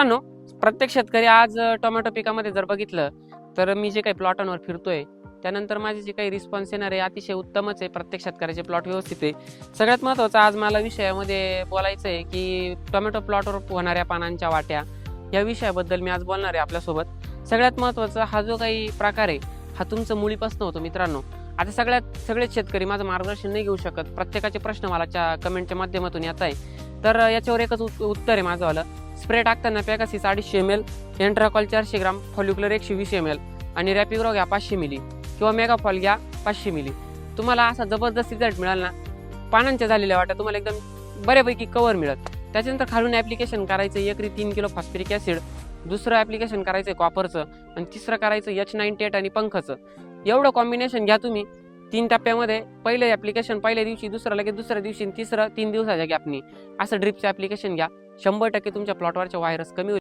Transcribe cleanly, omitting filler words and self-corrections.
मित्रांनो, प्रत्येक शेतकरी आज टोमॅटो पिकामध्ये जर बघितलं तर मी जे काही प्लॉटांवर फिरतोय त्यानंतर माझे जे काही रिस्पॉन्स येणार आहे अतिशय उत्तमच आहे. प्रत्येक शेतकऱ्याचे प्लॉट व्यवस्थित आहे. सगळ्यात महत्त्वाचं आज मला विषयामध्ये बोलायचं आहे की टोमॅटो प्लॉटवर होणाऱ्या पानांच्या वाट्या या विषयाबद्दल मी आज बोलणार आहे आपल्यासोबत. सगळ्यात महत्त्वाचं हा जो काही प्रकार आहे हा तुमचं मुळीपासून होतो मित्रांनो. आता सगळेच शेतकरी माझं मार्गदर्शन नाही घेऊ शकत. प्रत्येकाचे प्रश्न मला कमेंटच्या माध्यमातून येत आहे. तर याच्यावर एकच उत्तर आहे माझंवालं. स्प्रे टाकताना पॅगासिस 250 ml, एंट्राकॉल 400 ग्राम, फॉल्युक्युलर 120 ml आणि रॅपिग्रो घ्या 500 मिली किंवा मेगाफॉल घ्या 500 मिली. तुम्हाला असा जबरदस्त रिझल्ट मिळाला ना. पानांच्या झालेल्या वाट्या तुम्हाला एकदम बऱ्यापैकी कव्हर मिळत. त्याच्यानंतर खालून ॲप्लिकेशन करायचं एकरी 3 किलो फॉस्फरिक ॲसिड, दुसरं ॲप्लिकेशन करायचं कॉपरचं आणि तिसरं करायचं H98 आणि पंखचं. एवढं कॉम्बिनेशन घ्या तुम्ही 3 टप्प्यामध्ये. पहिलं ॲप्लिकेशन पहिल्या दिवशी, दुसरं लगेच दुसऱ्या दिवशी, तिसरं 3 दिवसाच्या गॅपनी असं ड्रिपचं ॲप्लिकेशन घ्या. 100% तुमच्या प्लॉटवरच्या व्हायरस कमी होईल.